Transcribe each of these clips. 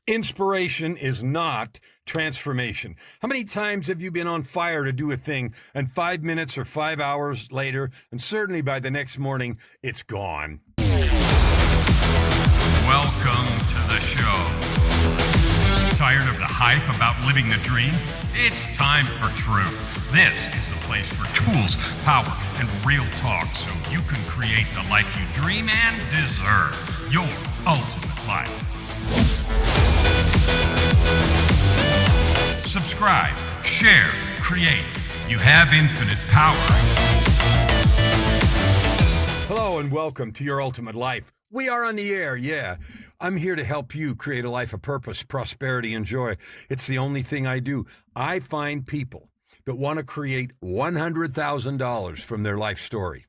Inspiration is not transformation. How many times have you been on fire to do a thing and 5 minutes or 5 hours later, and certainly by the next morning, it's gone? Welcome to the show. Tired of the hype about living the dream? It's time for truth. This is the place for tools, power, and real talk so you can create the life you dream and deserve. Your ultimate life. Subscribe, share, create. You have infinite power. Hello and welcome to Your Ultimate Life. We are on the air, yeah. I'm here to help you create a life of purpose, prosperity, and joy. It's the only thing I do. I find people that want to create $100,000 from their life story.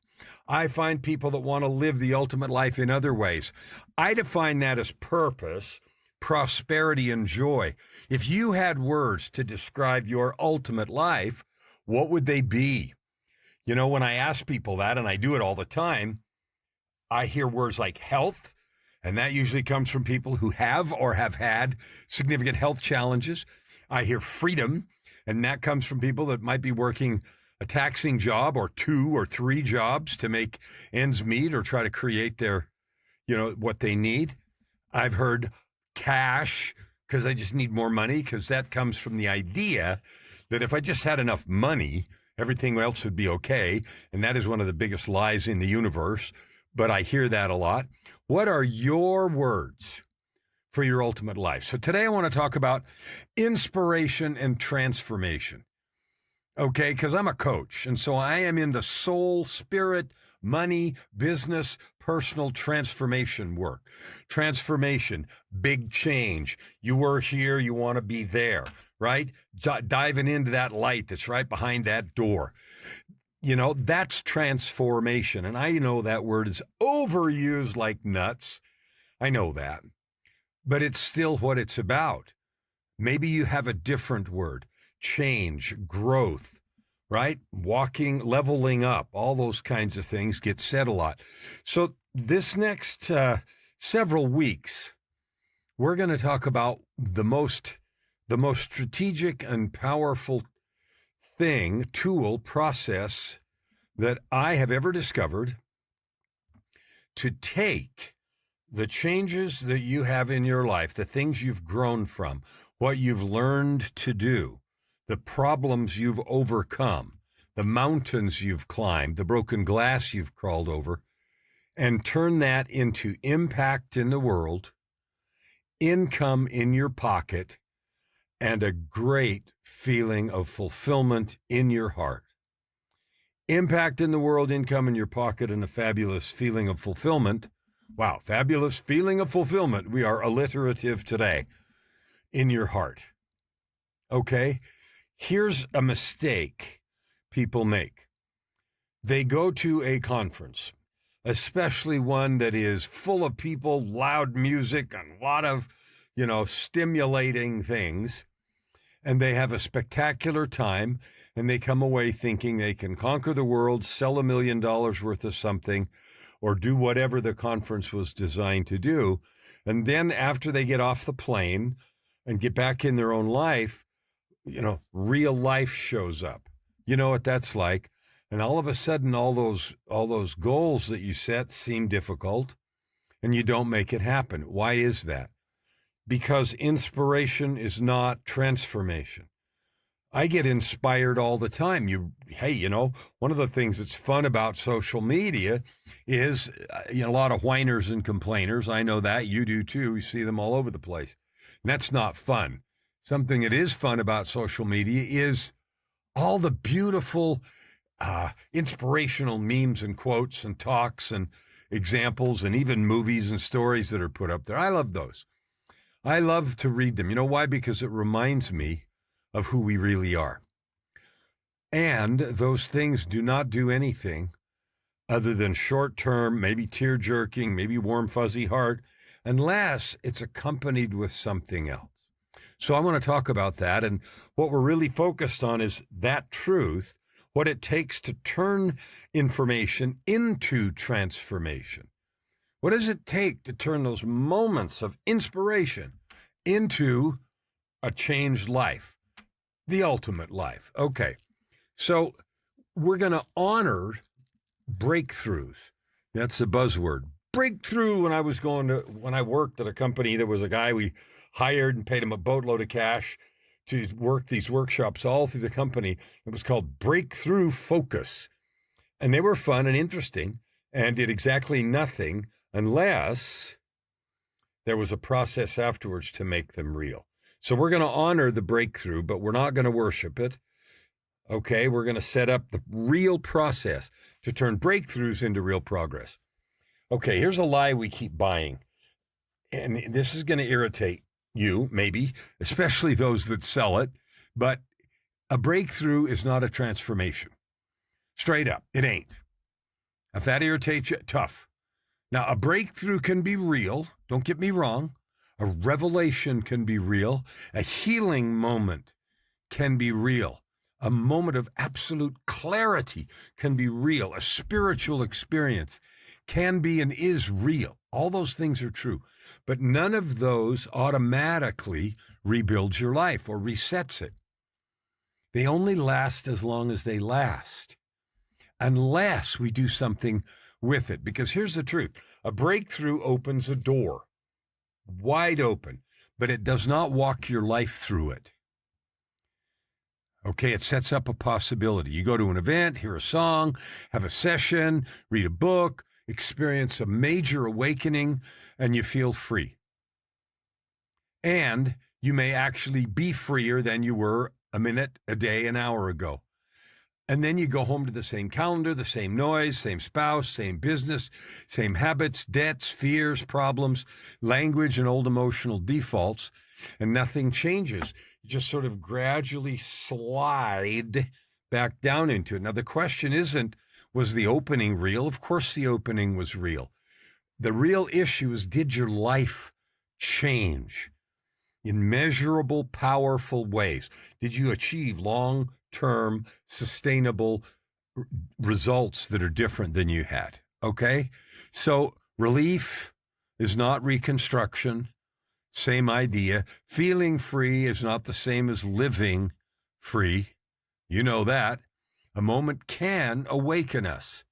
I find people that want to live the ultimate life in other ways. I define that as purpose, prosperity, and joy. If you had words to describe your ultimate life, what would they be? You know, when I ask people that, and I do it all the time, I hear words like health, and that usually comes from people who have or have had significant health challenges. I hear freedom, and that comes from people that might be working a taxing job or 2 or 3 jobs to make ends meet or try to create their, what they need. I've heard cash because I just need more money, because that comes from the idea that if I just had enough money, everything else would be okay. And that is one of the biggest lies in the universe. But I hear that a lot. What are your words for your ultimate life? So today I want to talk about inspiration and transformation. Okay, because I'm a coach, and so I am in the soul, spirit, money, business, personal transformation work. Transformation, big change. You were here, you want to be there, right? Diving into that light that's right behind that door. That's transformation. And I know that word is overused like nuts. I know that. But it's still what it's about. Maybe you have a different word. Change, growth, right? Walking, leveling up, all those kinds of things get said a lot. So this next several weeks, we're going to talk about the most strategic and powerful tool, process that I have ever discovered to take the changes that you have in your life, the things you've grown from, what you've learned to do, the problems you've overcome, the mountains you've climbed, the broken glass you've crawled over, and turn that into impact in the world, income in your pocket, and a great feeling of fulfillment in your heart. Impact in the world, income in your pocket, and a fabulous feeling of fulfillment. Wow, fabulous feeling of fulfillment. We are alliterative today. In your heart. Okay? Here's a mistake people make. They go to a conference, especially one that is full of people, loud music, and a lot of, stimulating things. And they have a spectacular time, and they come away thinking they can conquer the world, sell $1 million worth of something, or do whatever the conference was designed to do. And then after they get off the plane and get back in their own life, real life shows up. You know what that's like. And all of a sudden, all those goals that you set seem difficult, and you don't make it happen. Why is that? Because inspiration is not transformation. I get inspired all the time. One of the things that's fun about social media is, a lot of whiners and complainers. I know that. You do too. You see them all over the place. And that's not fun. Something that is fun about social media is all the beautiful, inspirational memes and quotes and talks and examples and even movies and stories that are put up there. I love those. I love to read them. You know why? Because it reminds me of who we really are. And those things do not do anything other than short-term, maybe tear-jerking, maybe warm, fuzzy heart, unless it's accompanied with something else. So I want to talk about that. And what we're really focused on is that truth, what it takes to turn information into transformation. What does it take to turn those moments of inspiration into a changed life, the ultimate life. Okay, so we're going to honor breakthroughs. That's the buzzword. Breakthrough. When I worked at a company, there was a guy we hired and paid him a boatload of cash to work these workshops all through the company. It was called Breakthrough Focus. And they were fun and interesting and did exactly nothing unless there was a process afterwards to make them real. So we're going to honor the breakthrough, but we're not going to worship it. Okay, we're going to set up the real process to turn breakthroughs into real progress. Okay, here's a lie we keep buying. And this is going to irritate you, maybe, especially those that sell it. But a breakthrough is not a transformation. Straight up, it ain't. If that irritates you, tough. Now, a breakthrough can be real. Don't get me wrong. A revelation can be real. A healing moment can be real. A moment of absolute clarity can be real. A spiritual experience can be and is real. All those things are true. But none of those automatically rebuilds your life or resets it. They only last as long as they last, unless we do something with it. Because here's the truth. A breakthrough opens a door, wide open, but it does not walk your life through it. Okay, it sets up a possibility. You go to an event, hear a song, have a session, read a book, experience a major awakening, and you feel free. And you may actually be freer than you were a minute, a day, an hour ago. And then you go home to the same calendar, the same noise, same spouse, same business, same habits, debts, fears, problems, language, and old emotional defaults, and nothing changes. You just sort of gradually slide back down into it. Now, the question isn't, was the opening real? Of course the opening was real. The real issue is, did your life change in measurable, powerful ways? Did you achieve long-term, sustainable results that are different than you had? Okay? So relief is not reconstruction. Same idea. Feeling free is not the same as living free. You know that. A moment can awaken us,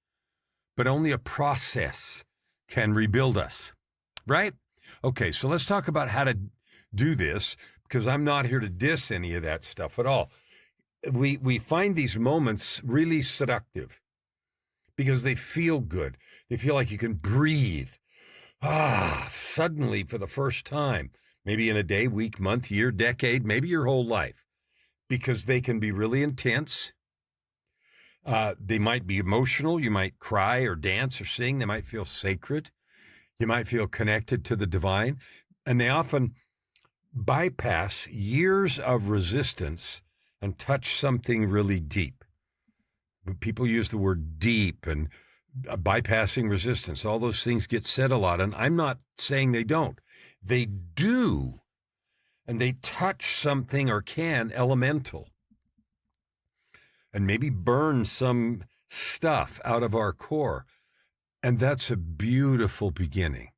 but only a process can rebuild us, right? Okay, so let's talk about how to do this, because I'm not here to diss any of that stuff at all. We find these moments really seductive because they feel good. They feel like you can breathe. Suddenly for the first time, maybe in a day, week, month, year, decade, maybe your whole life, because they can be really intense. They might be emotional. You might cry or dance or sing. They might feel sacred. You might feel connected to the divine. And they often bypass years of resistance and touch something really deep. People use the word deep and bypassing resistance. All those things get said a lot, and I'm not saying they don't. They do, and they touch something, or can, elemental, and maybe burn some stuff out of our core, and that's a beautiful beginning.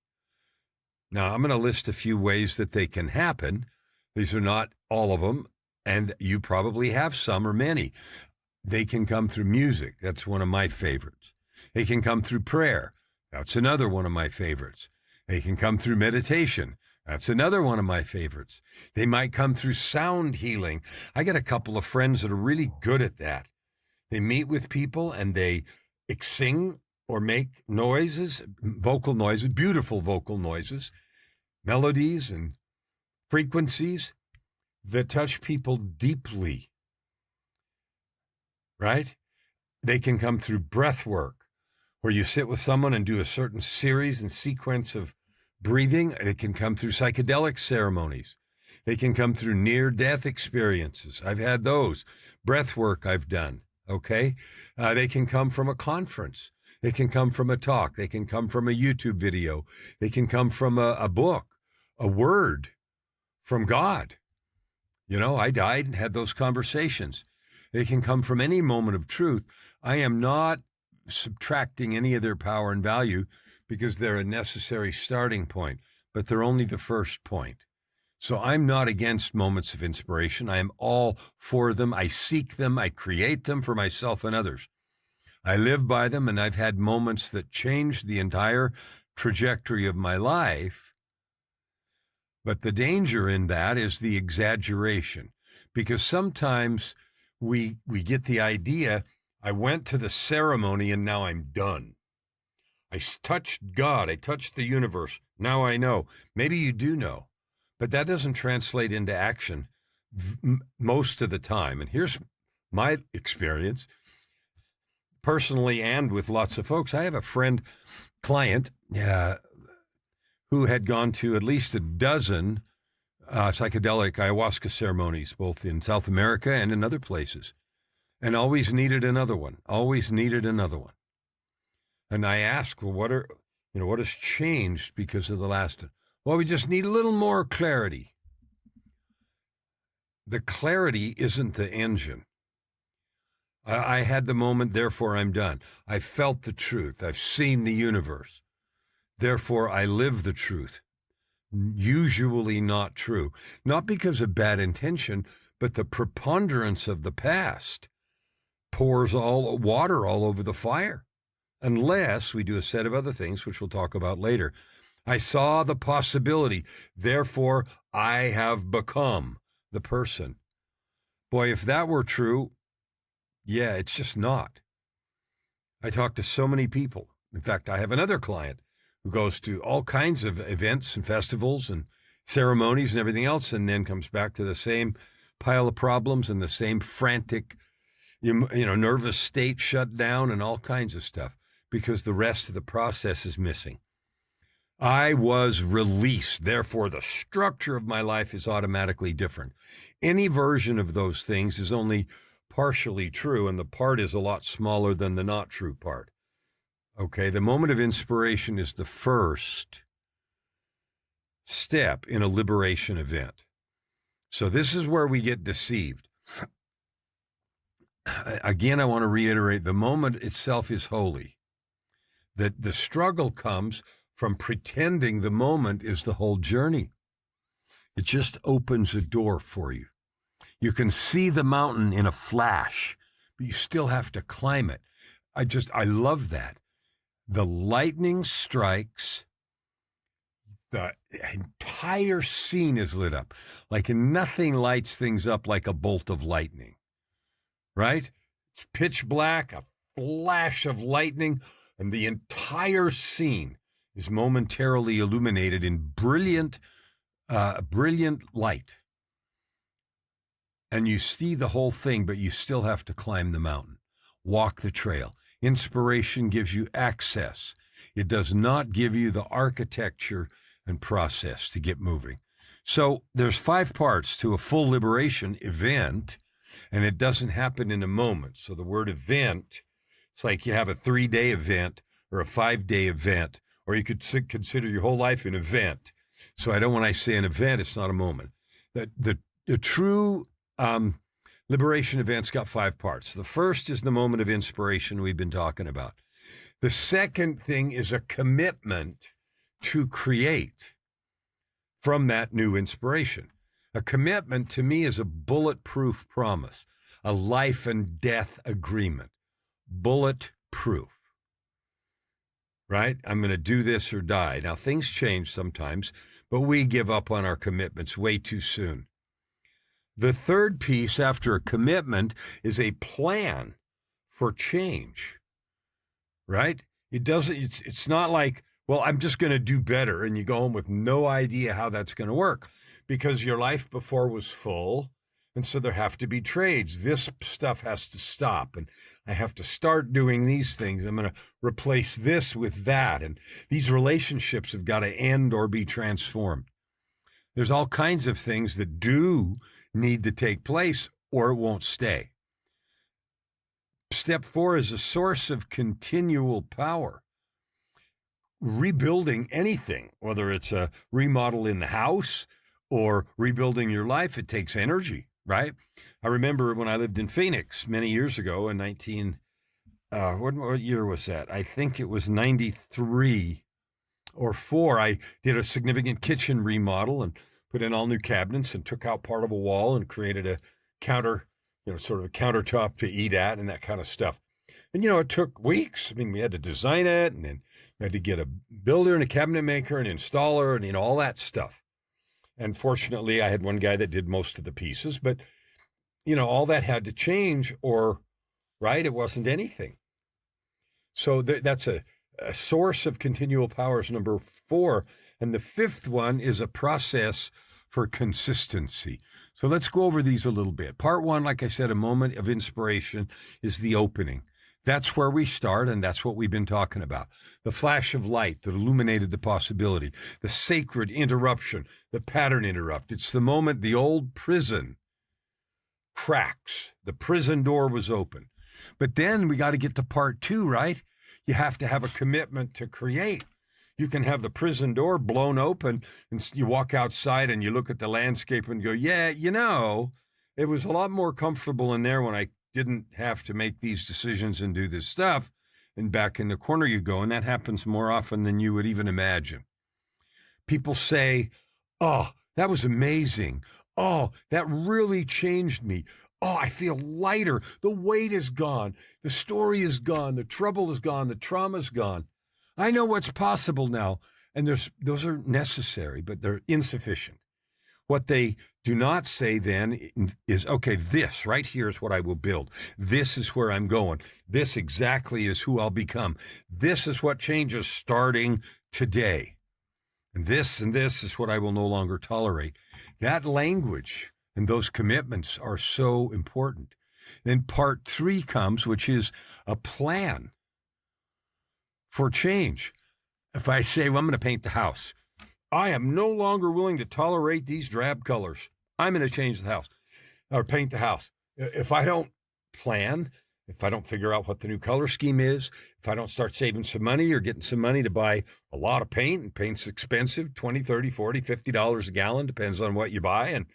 Now, I'm going to list a few ways that they can happen. These are not all of them, and you probably have some or many. They can come through music. That's one of my favorites. They can come through prayer. That's another one of my favorites. They can come through meditation. That's another one of my favorites. They might come through sound healing. I got a couple of friends that are really good at that. They meet with people and they sing or make noises, vocal noises, beautiful vocal noises, melodies and frequencies that touch people deeply, right? They can come through breath work, where you sit with someone and do a certain series and sequence of breathing. It can come through psychedelic ceremonies. They can come through near-death experiences. I've had those. Breath work I've done, okay? They can come from a conference. They can come from a talk. They can come from a YouTube video. They can come from a book, a word from God. You know, I died and had those conversations. They can come from any moment of truth. I am not subtracting any of their power and value, because they're a necessary starting point, but they're only the first point. So I'm not against moments of inspiration. I am all for them. I seek them. I create them for myself and others. I live by them, and I've had moments that changed the entire trajectory of my life. But the danger in that is the exaggeration, because sometimes we get the idea, I went to the ceremony and now I'm done. I touched God. I touched the universe. Now I know. Maybe you do know, but that doesn't translate into action most of the time. And here's my experience personally and with lots of folks. I have a client who had gone to at least a dozen psychedelic ayahuasca ceremonies, both in South America and in other places, and always needed another one, And I asked, well, what has changed because of the last? Well, we just need a little more clarity. The clarity isn't the engine. I had the moment, therefore I'm done. I felt the truth. I've seen the universe. Therefore, I live the truth. Usually not true. Not because of bad intention, but the preponderance of the past pours all water all over the fire. Unless we do a set of other things, which we'll talk about later. I saw the possibility. Therefore, I have become the person. Boy, if that were true, yeah, it's just not. I talk to so many people. In fact, I have another client who goes to all kinds of events and festivals and ceremonies and everything else, and then comes back to the same pile of problems and the same frantic, nervous state, shut down and all kinds of stuff because the rest of the process is missing. I was released. Therefore, the structure of my life is automatically different. Any version of those things is only partially true, and the part is a lot smaller than the not true part. Okay, the moment of inspiration is the first step in a liberation event. So this is where we get deceived. Again, I want to reiterate, the moment itself is holy. That the struggle comes from pretending the moment is the whole journey. It just opens a door for you. You can see the mountain in a flash, but you still have to climb it. I love that. The lightning strikes, the entire scene is lit up. Like nothing lights things up like a bolt of lightning, right? It's pitch black, a flash of lightning, and the entire scene is momentarily illuminated in brilliant light. And you see the whole thing, but you still have to climb the mountain, walk the trail. Inspiration gives you access. It does not give you the architecture and process to get moving. So there's 5 parts to a full liberation event, and it doesn't happen in a moment. So the word event, it's like you have a 3-day event or a 5-day event, or you could consider your whole life an event. So when I say an event, it's not a moment. The true liberation event's got 5 parts. The first is the moment of inspiration we've been talking about. The second thing is a commitment to create from that new inspiration. A commitment to me is a bulletproof promise, a life and death agreement. Bulletproof. Right? I'm going to do this or die. Now, things change sometimes, but we give up on our commitments way too soon. The third piece after a commitment is a plan for change, right? It's not like, well, I'm just going to do better. And you go home with no idea how that's going to work because your life before was full. And so there have to be trades. This stuff has to stop. And I have to start doing these things. I'm going to replace this with that. And these relationships have got to end or be transformed. There's all kinds of things that do need to take place or it won't stay. Step 4 is a source of continual power. Rebuilding anything, whether it's a remodel in the house or rebuilding your life, it takes energy, right? I remember when I lived in Phoenix many years ago in what year was that? I think it was 93 or 4. I did a significant kitchen remodel and put in all new cabinets and took out part of a wall and created a counter, sort of a countertop to eat at and that kind of stuff. And, it took weeks. I mean, we had to design it, and then we had to get a builder and a cabinet maker and installer and, all that stuff. And fortunately, I had one guy that did most of the pieces, but, all that had to change right, it wasn't anything. So that's a source of continual power is number 4. And the 5th one is a process for consistency. So let's go over these a little bit. Part 1, like I said, a moment of inspiration is the opening. That's where we start, and that's what we've been talking about. The flash of light that illuminated the possibility, the sacred interruption, the pattern interrupt. It's the moment the old prison cracks. The prison door was open. But then we got to get to part 2, right? You have to have a commitment to create. You can have the prison door blown open and you walk outside and you look at the landscape and go, yeah, it was a lot more comfortable in there when I didn't have to make these decisions and do this stuff. And back in the corner you go, and that happens more often than you would even imagine. People say, oh, that was amazing. Oh, that really changed me. Oh, I feel lighter. The weight is gone. The story is gone. The trouble is gone. The trauma is gone. I know what's possible now. And those are necessary, but they're insufficient. What they do not say then is, okay, this right here is what I will build. This is where I'm going. This exactly is who I'll become. This is what changes starting today. And this is what I will no longer tolerate. That language and those commitments are so important. Then part 3 comes, which is a plan for change. If I say, well, I'm going to paint the house. I am no longer willing to tolerate these drab colors. I'm going to change the house or paint the house. If I don't plan, if I don't figure out what the new color scheme is, if I don't start saving some money or getting some money to buy a lot of paint, and paint's expensive, $20, $30, $40, $50 a gallon, depends on what you buy, and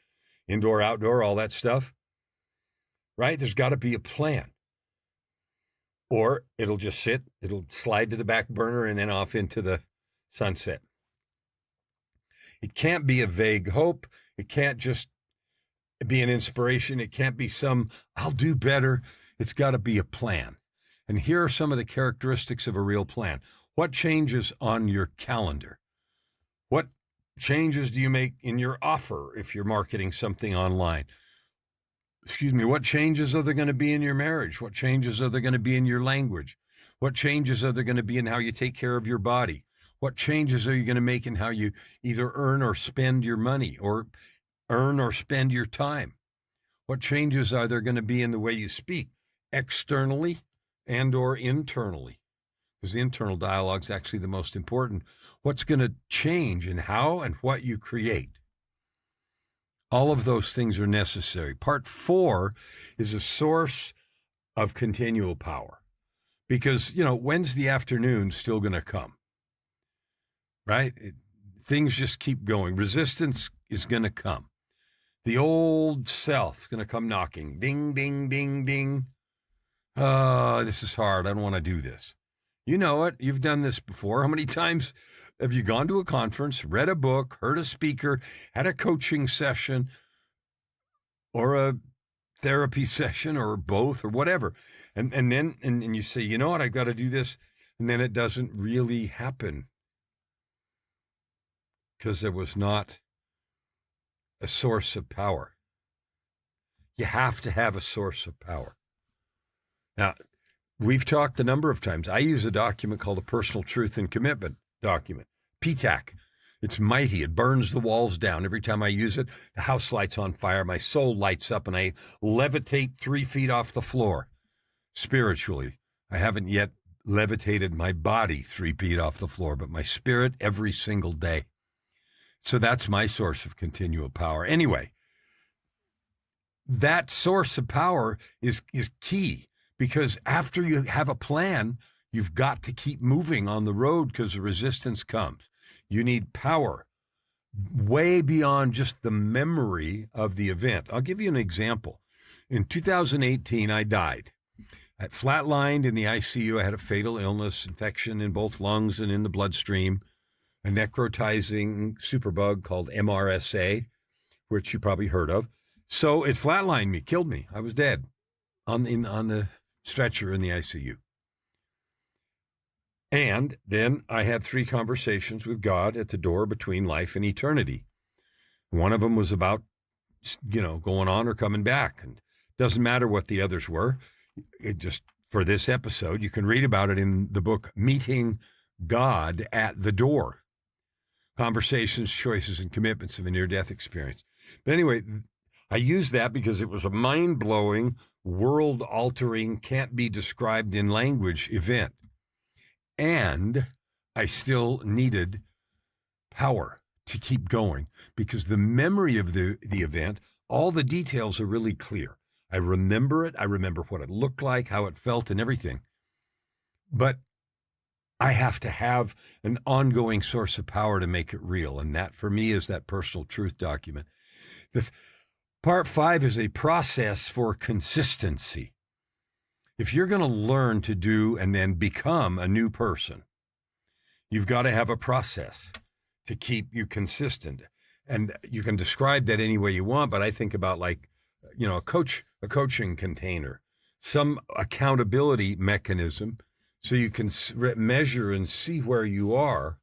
indoor, outdoor, all that stuff, right? There's got to be a plan. Or it'll just sit, it'll slide to the back burner and then off into the sunset. It can't be a vague hope. It can't just be an inspiration. It can't be I'll do better. It's got to be a plan. And here are some of the characteristics of a real plan. What changes on your calendar? What changes do you make in your offer if you're marketing something online? What changes are there going to be in your marriage? What changes are there going to be in your language? What changes are there going to be in how you take care of your body? What changes are you going to make in how you either earn or spend your money, or earn or spend your time? What changes are there going to be in the way you speak, externally and or internally? Because the internal dialogue is actually the most important. What's going to change in how and what you create? All of those things are necessary. Part 4 is a source of continual power. Because, when's the afternoon still going to come? Right? Things just keep going. Resistance is going to come. The old self is going to come knocking. Ding, ding, ding, ding. This is hard. I don't want to do this. You know it. You've done this before. How many times have you gone to a conference, read a book, heard a speaker, had a coaching session, or a therapy session, or both, or whatever? And then you say, you know what, I've got to do this. And then it doesn't really happen because there was not a source of power. You have to have a source of power. Now, we've talked a number of times. I use a document called a Personal Truth and Commitment document, PTAC. It's mighty. It burns the walls down. Every time I use it, the house lights on fire. My soul lights up and I levitate 3 feet off the floor. Spiritually, I haven't yet levitated my body 3 feet off the floor, but my spirit every single day. So that's my source of continual power. Anyway, that source of power is key, because after you have a plan, you've got to keep moving on the road because the resistance comes. You need power way beyond just the memory of the event. I'll give you an example. In 2018, I died. I flatlined in the ICU. I had a fatal illness, infection in both lungs and in the bloodstream. a necrotizing superbug called MRSA, which you probably heard of. So it flatlined me, killed me. I was dead on the stretcher in the ICU. And then I had 3 conversations with God at the door between life and eternity. One of them was about, going on or coming back. And it doesn't matter what the others were. It just, for this episode, you can read about it in the book, Meeting God at the Door. Conversations, Choices, and Commitments of a Near-Death Experience. But anyway, I used that because it was a mind-blowing, world-altering, can't-be-described-in-language event. And I still needed power to keep going because the memory of the event, all the details are really clear. I remember it. I remember what it looked like, how it felt, and everything. But I have to have an ongoing source of power to make it real. And that, for me, is that personal truth document. Part 5 is a process for consistency. If you're going to learn to do and then become a new person, you've got to have a process to keep you consistent. And you can describe that any way you want, but I think about a coaching container, some accountability mechanism so you can measure and see where you are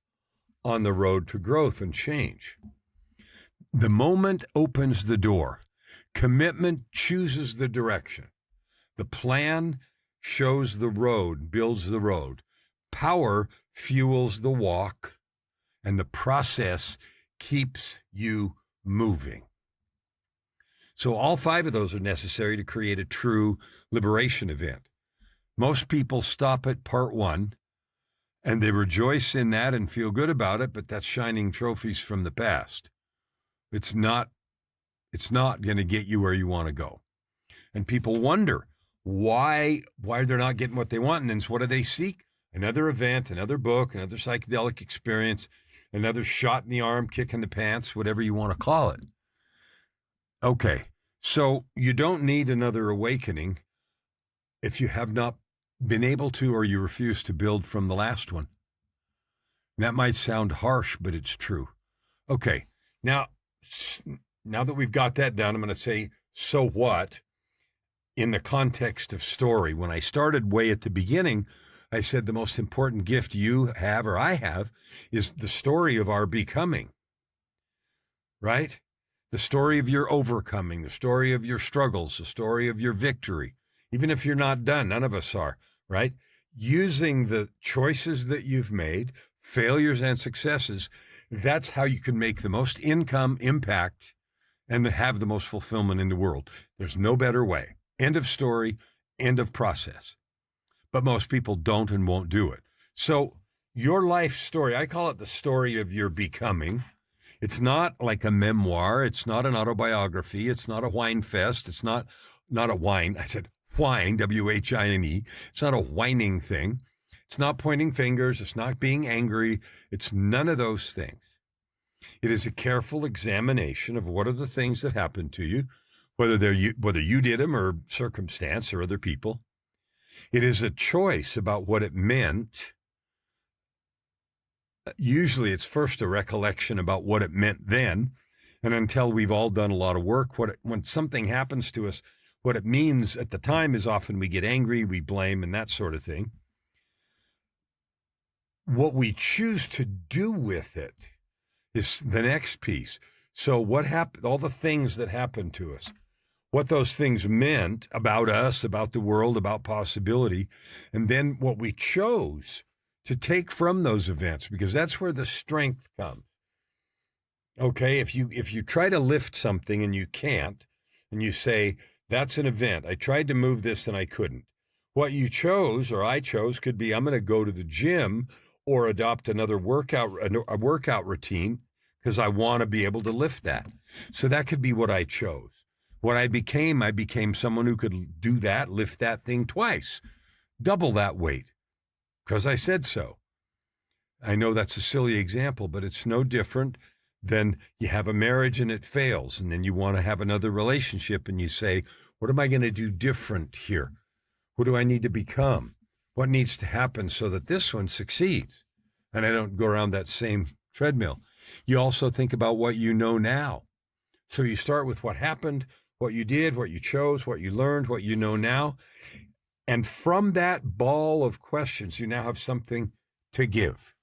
on the road to growth and change. The moment opens the door. Commitment chooses the direction. The plan shows the road, builds the road. Power fuels the walk, and the process keeps you moving. So all 5 of those are necessary to create a true liberation event. Most people stop at part 1, and they rejoice in that and feel good about it, but that's shining trophies from the past. It's not going to get you where you want to go. And people wonder why they're not getting what they want. And then what do they seek? Another event, another book, another psychedelic experience, another shot in the arm, kick in the pants, whatever you want to call it. Okay, so you don't need another awakening if you have not been able to or you refuse to build from the last one. That might sound harsh, but it's true. Okay, now that we've got that done, I'm going to say, so what? In the context of story. When I started way at the beginning, I said the most important gift you have or I have is the story of our becoming, right? The story of your overcoming, the story of your struggles, the story of your victory. Even if you're not done, none of us are, right? Using the choices that you've made, failures and successes, that's how you can make the most income, impact, and have the most fulfillment in the world. There's no better way. End of story, end of process. But most people don't and won't do it. So your life story, I call it the story of your becoming. It's not like a memoir. It's not an autobiography. It's not a whine fest. It's not a whine. I said whine, W-H-I-N-E. It's not a whining thing. It's not pointing fingers. It's not being angry. It's none of those things. It is a careful examination of what are the things that happened to you, whether you did them or circumstance or other people. It is a choice about what it meant. Usually it's first a recollection about what it meant then, and until we've all done a lot of work, when something happens to us, what it means at the time is often we get angry, we blame, and that sort of thing. What we choose to do with it is the next piece. So what happened, all the things that happened to us, what those things meant about us, about the world, about possibility, and then what we chose to take from those events, because that's where the strength comes. Okay, if you try to lift something and you can't, and you say, that's an event, I tried to move this and I couldn't. What you chose, or I chose, could be I'm going to go to the gym or adopt another a workout routine because I want to be able to lift that. So that could be what I chose. What I became someone who could do that, lift that thing twice, double that weight, because I said so. I know that's a silly example, but it's no different than you have a marriage and it fails, and then you want to have another relationship and you say, what am I going to do different here? What do I need to become? What needs to happen so that this one succeeds? And I don't go around that same treadmill. You also think about what you know now. So you start with what happened, what you did, what you chose, what you learned, what you know now. And from that ball of questions, you now have something to give.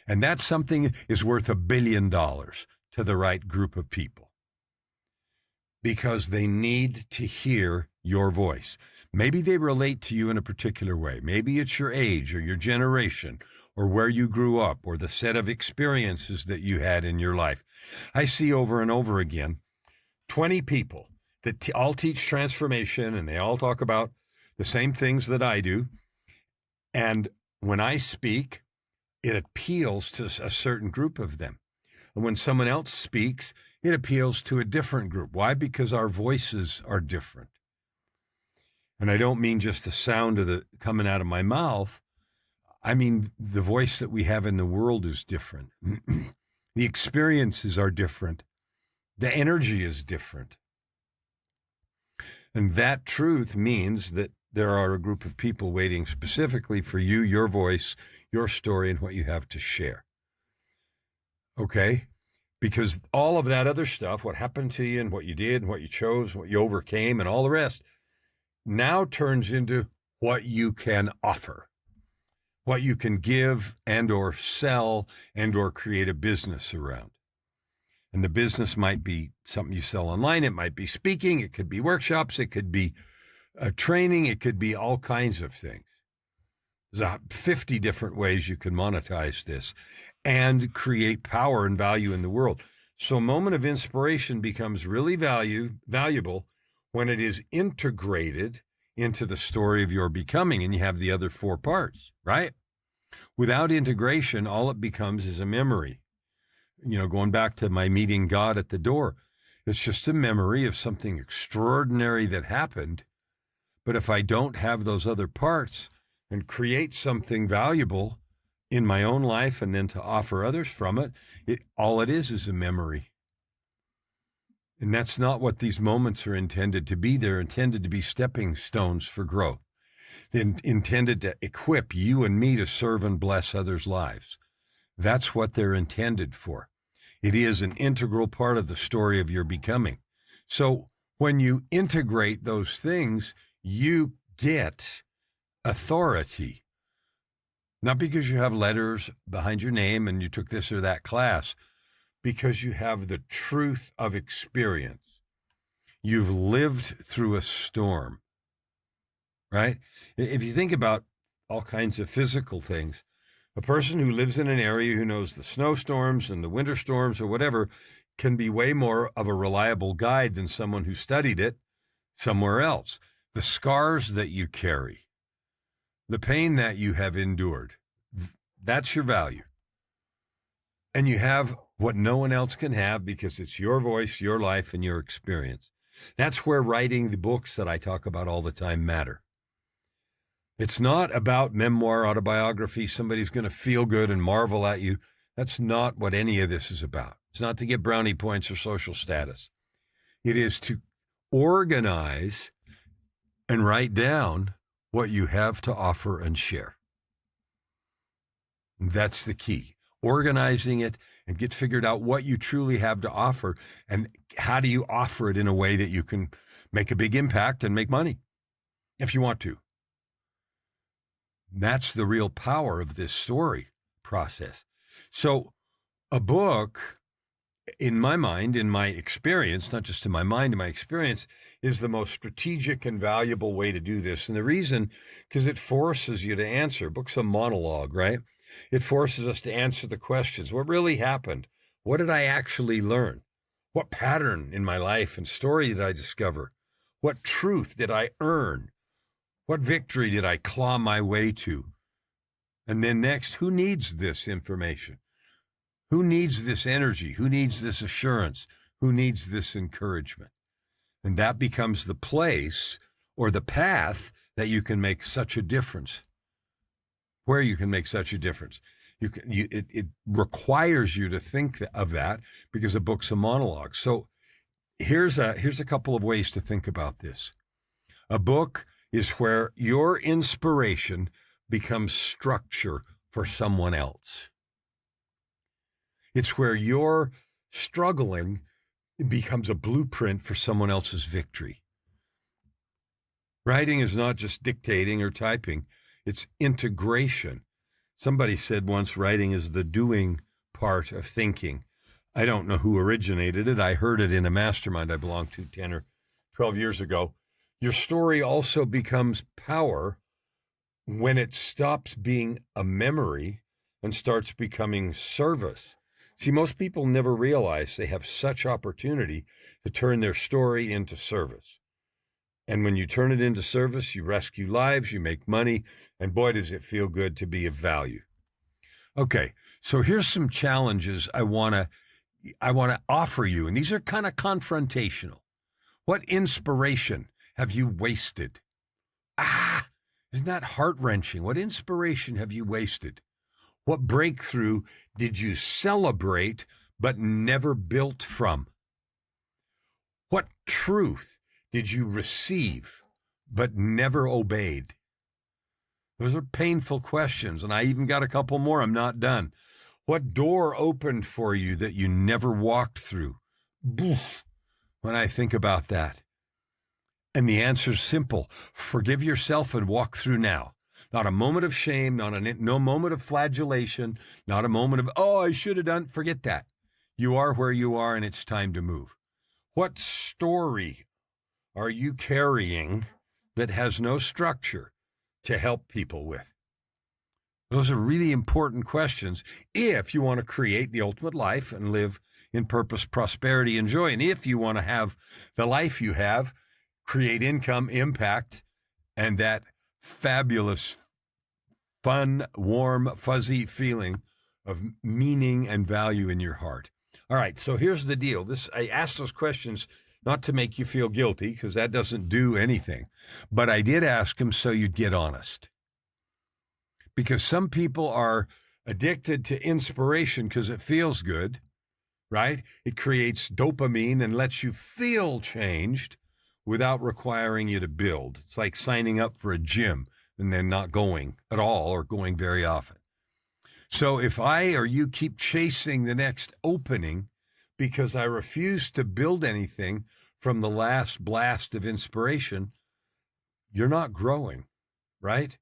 And that something is worth $1 billion to the right group of people, because they need to hear your voice. Maybe they relate to you in a particular way. Maybe it's your age or your generation or where you grew up or the set of experiences that you had in your life. I see over and over again 20 people that all teach transformation, and they all talk about the same things that I do. And when I speak, it appeals to a certain group of them. And when someone else speaks, it appeals to a different group. Why? Because our voices are different. And I don't mean just the sound of the coming out of my mouth. I mean, the voice that we have in the world is different. The experiences are different. The energy is different. And that truth means that there are a group of people waiting specifically for you, your voice, your story, and what you have to share. Okay? Because all of that other stuff, what happened to you and what you did and what you chose, what you overcame and all the rest, now turns into what you can offer, what you can give and or sell and or create a business around. And the business might be something you sell online. It might be speaking. It could be workshops. It could be training. It could be all kinds of things. There's 50 different ways you can monetize this and create power and value in the world. So a moment of inspiration becomes really valuable when it is integrated into the story of your becoming, and you have the other 4 parts, right? Without integration, all it becomes is a memory. You know, going back to my meeting God at the door, it's just a memory of something extraordinary that happened. But if I don't have those other parts and create something valuable in my own life and then to offer others from it, all it is a memory. And that's not what these moments are intended to be. They're intended to be stepping stones for growth. They're intended to equip you and me to serve and bless others' lives. That's what they're intended for. It is an integral part of the story of your becoming. So when you integrate those things, you get authority. Not because you have letters behind your name and you took this or that class, because you have the truth of experience. You've lived through a storm, right? If you think about all kinds of physical things, a person who lives in an area who knows the snowstorms and the winter storms or whatever can be way more of a reliable guide than someone who studied it somewhere else. The scars that you carry, the pain that you have endured, that's your value. And you have what no one else can have because it's your voice, your life, and your experience. That's where writing the books that I talk about all the time matter. It's not about memoir, autobiography, somebody's going to feel good and marvel at you. That's not what any of this is about. It's not to get brownie points or social status. It is to organize and write down what you have to offer and share. That's the key. Organizing it and get figured out what you truly have to offer and how do you offer it in a way that you can make a big impact and make money if you want to. That's the real power of this story process. So a book, in my mind, in my experience, not just in my mind, in my experience, is the most strategic and valuable way to do this. And the reason, because it forces you to answer. Book's a monologue, right? It forces us to answer the questions. What really happened? What did I actually learn? What pattern in my life and story did I discover? What truth did I earn? What victory did I claw my way to? And then next, who needs this information? Who needs this energy? Who needs this assurance? Who needs this encouragement? And that becomes the place or the path that you can make such a difference. Where you can make such a difference. It requires you to think of that because a book's a monologue. So here's a couple of ways to think about this. A book is where your inspiration becomes structure for someone else. It's where your struggling becomes a blueprint for someone else's victory. Writing is not just dictating or typing, it's integration. Somebody said once writing is the doing part of thinking. I don't know who originated it. I heard it in a mastermind I belonged to 10 or 12 years ago. Your story also becomes power when it stops being a memory and starts becoming service. See, most people never realize they have such opportunity to turn their story into service. And when you turn it into service, you rescue lives, you make money, and boy, does it feel good to be of value. Okay, so here's some challenges I want to offer you, and these are kind of confrontational. What inspiration have you wasted? Isn't that heart-wrenching? What inspiration have you wasted? What breakthrough did you celebrate but never built from? What truth did you receive but never obeyed? Those are painful questions, and I even got a couple more. I'm not done. What door opened for you that you never walked through? When I think about that. And the answer's simple. Forgive yourself and walk through now. Not a moment of shame, no moment of flagellation, not a moment of, oh, I should have done. Forget that. You are where you are, and it's time to move. What story are you carrying that has no structure to help people with? Those are really important questions if you want to create the ultimate life and live in purpose, prosperity, and joy. And if you want to have the life you have, create income, impact, and that fabulous, fun, warm, fuzzy feeling of meaning and value in your heart. All right, so here's the deal. I asked those questions not to make you feel guilty, because that doesn't do anything. But I did ask them so you'd get honest. Because some people are addicted to inspiration because it feels good, right? It creates dopamine and lets you feel changed without requiring you to build. It's like signing up for a gym and then not going at all or going very often. So if I or you keep chasing the next opening because I refuse to build anything from the last blast of inspiration, you're not growing, right?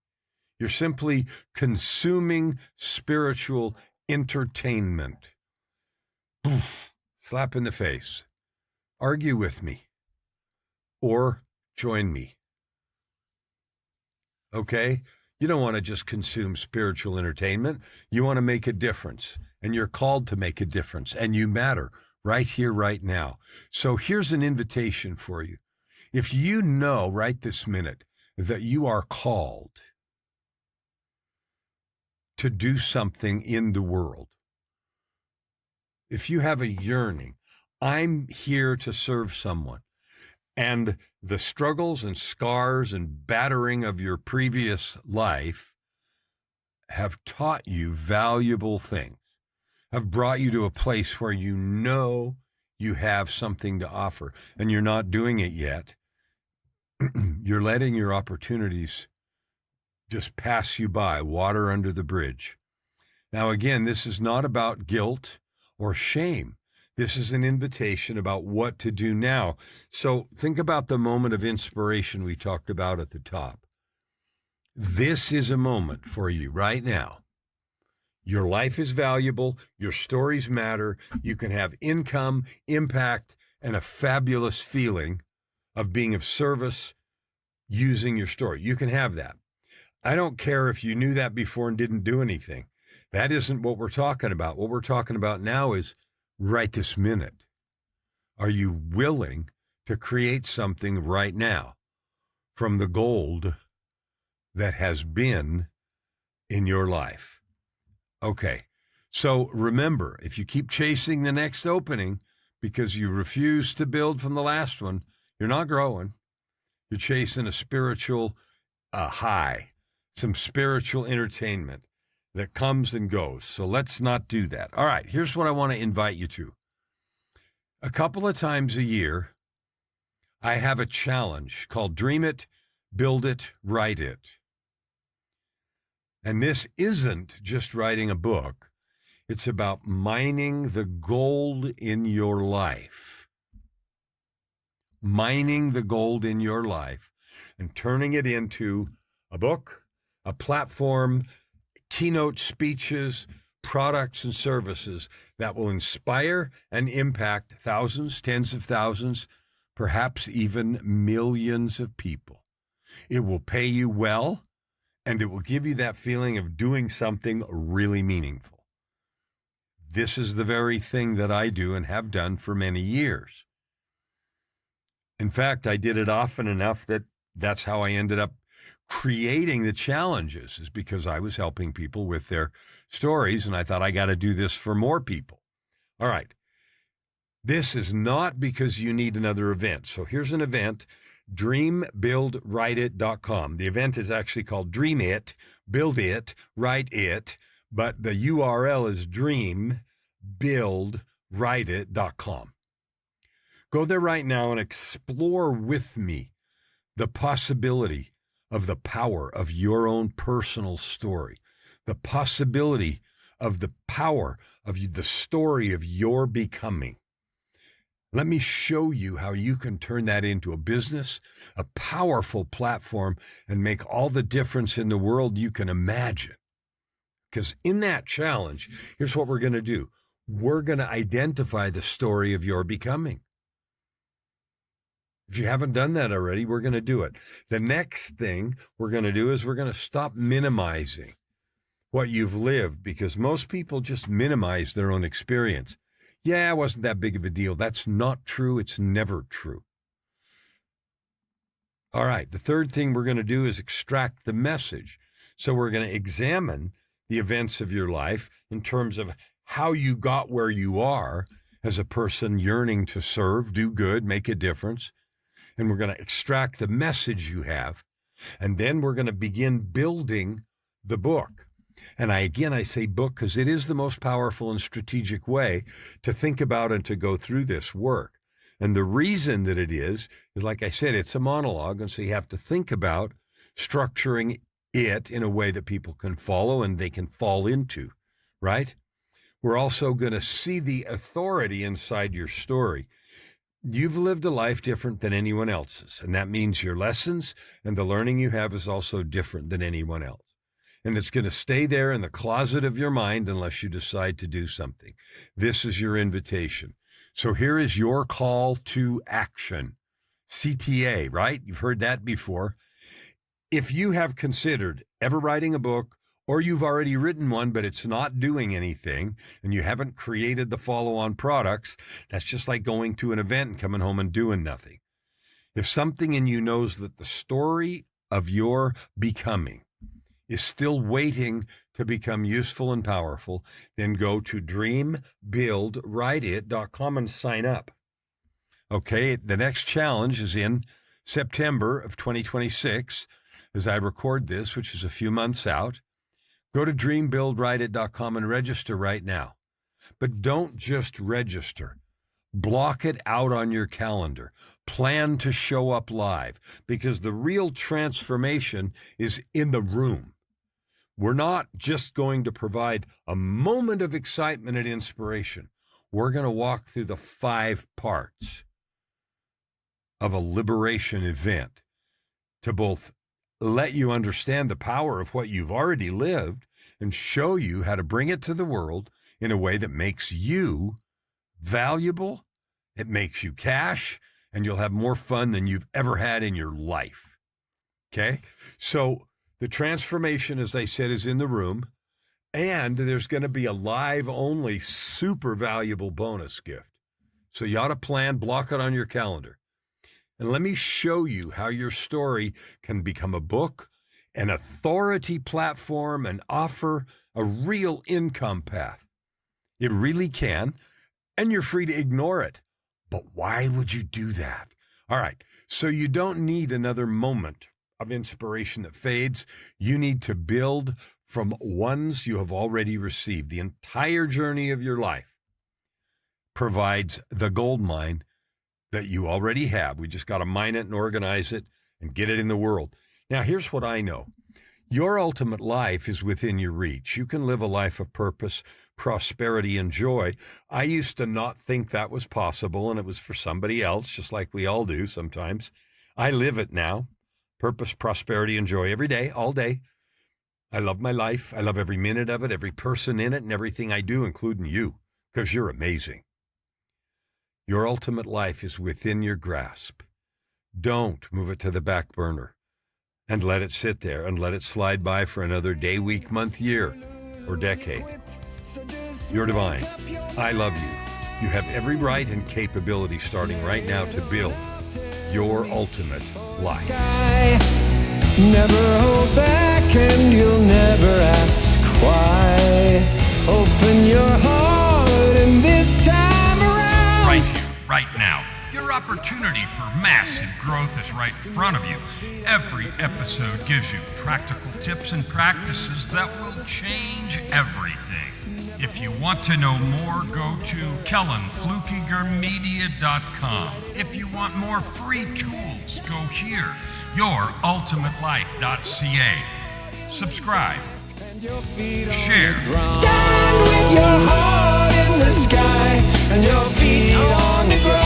You're simply consuming spiritual entertainment. Slap in the face. Argue with me or join me. Okay? You don't want to just consume spiritual entertainment. You want to make a difference, and you're called to make a difference, and you matter right here, right now. So here's an invitation for you. If you know right this minute that you are called to do something in the world, if you have a yearning, I'm here to serve someone, and the struggles and scars and battering of your previous life have taught you valuable things, have brought you to a place where you know you have something to offer, and you're not doing it yet. You're letting your opportunities just pass you by, water under the bridge. Now, again, this is not about guilt or shame. This is an invitation about what to do now. So think about the moment of inspiration we talked about at the top. This is a moment for you right now. Your life is valuable. Your stories matter. You can have income, impact, and a fabulous feeling of being of service using your story. You can have that. I don't care if you knew that before and didn't do anything. That isn't what we're talking about. What we're talking about now is right this minute. Are you willing to create something right now from the gold that has been in your life? Okay, so remember, if you keep chasing the next opening because you refuse to build from the last one, you're not growing. You're chasing a spiritual high, some spiritual entertainment that comes and goes. So let's not do that. All right, here's what I want to invite you to. A couple of times a year, I have a challenge called Dream It, Build It, Write It. And this isn't just writing a book. It's about mining the gold in your life. Mining the gold in your life and turning it into a book, a platform, keynote speeches, products and services that will inspire and impact thousands, tens of thousands, perhaps even millions of people. It will pay you well, and it will give you that feeling of doing something really meaningful. This is the very thing that I do and have done for many years. In fact, I did it often enough that that's how I ended up creating the challenges, is because I was helping people with their stories, and I thought I got to do this for more people. All right. This is not because you need another event. So here's an event, dreambuildwriteit.com. The event is actually called Dream It, Build It, Write It, but the URL is dreambuildwriteit.com. Go there right now and explore with me the possibility of the power of your own personal story, the possibility of the power of the story of your becoming. Let me show you how you can turn that into a business, a powerful platform, and make all the difference in the world you can imagine. Because in that challenge, here's what we're going to do. We're going to identify the story of your becoming. If you haven't done that already, we're going to do it. The next thing we're going to do is we're going to stop minimizing what you've lived, because most people just minimize their own experience. Yeah, it wasn't that big of a deal. That's not true. It's never true. All right. The third thing we're going to do is extract the message. So we're going to examine the events of your life in terms of how you got where you are as a person yearning to serve, do good, make a difference. And we're going to extract the message you have. And then we're going to begin building the book. And I say book because it is the most powerful and strategic way to think about and to go through this work. And the reason that it is like I said, it's a monologue. And so you have to think about structuring it in a way that people can follow and they can fall into, right? We're also going to see the authority inside your story. You've lived a life different than anyone else's, and that means your lessons and the learning you have is also different than anyone else. And it's going to stay there in the closet of your mind unless you decide to do something. This is your invitation. So here is your call to action. CTA, right? You've heard that before. If you have considered ever writing a book, or you've already written one, but it's not doing anything, and you haven't created the follow-on products, that's just like going to an event and coming home and doing nothing. If something in you knows that the story of your becoming is still waiting to become useful and powerful, then go to dreambuildwriteit.com and sign up. Okay, the next challenge is in September of 2026, as I record this, which is a few months out. Go to dreambuildwriteit.com and register right now. But don't just register. Block it out on your calendar. Plan to show up live, because the real transformation is in the room. We're not just going to provide a moment of excitement and inspiration. We're going to walk through the 5 parts of a liberation event to both let you understand the power of what you've already lived and show you how to bring it to the world in a way that makes you valuable, it makes you cash, and you'll have more fun than you've ever had in your life. Okay? So the transformation, as I said, is in the room, and there's going to be a live-only super valuable bonus gift. So you ought to plan, block it on your calendar. And let me show you how your story can become a book, an authority platform, and offer a real income path. It really can, and you're free to ignore it. But why would you do that? All right, so you don't need another moment of inspiration that fades. You need to build from ones you have already received. The entire journey of your life provides the gold mine that you already have. We just got to mine it and organize it and get it in the world. Now, here's what I know. Your ultimate life is within your reach. You can live a life of purpose, prosperity, and joy. I used to not think that was possible, and it was for somebody else, just like we all do sometimes. I live it now. Purpose, prosperity, and joy every day, all day. I love my life. I love every minute of it, every person in it, and everything I do, including you, because you're amazing. Your ultimate life is within your grasp. Don't move it to the back burner and let it sit there and let it slide by for another day, week, month, year, or decade. You're divine. I love you. You have every right and capability starting right now to build your ultimate life. Never hold back and you'll never ask why. Open your heart and this time around. Right here, right now. Your opportunity for massive growth is right in front of you. Every episode gives you practical tips and practices that will change everything. If you want to know more, go to KellanFluckigerMedia.com. If you want more free tools, go here, YourUltimateLife.ca. Subscribe. Share. Stand with your heart in the sky and your feet on the ground.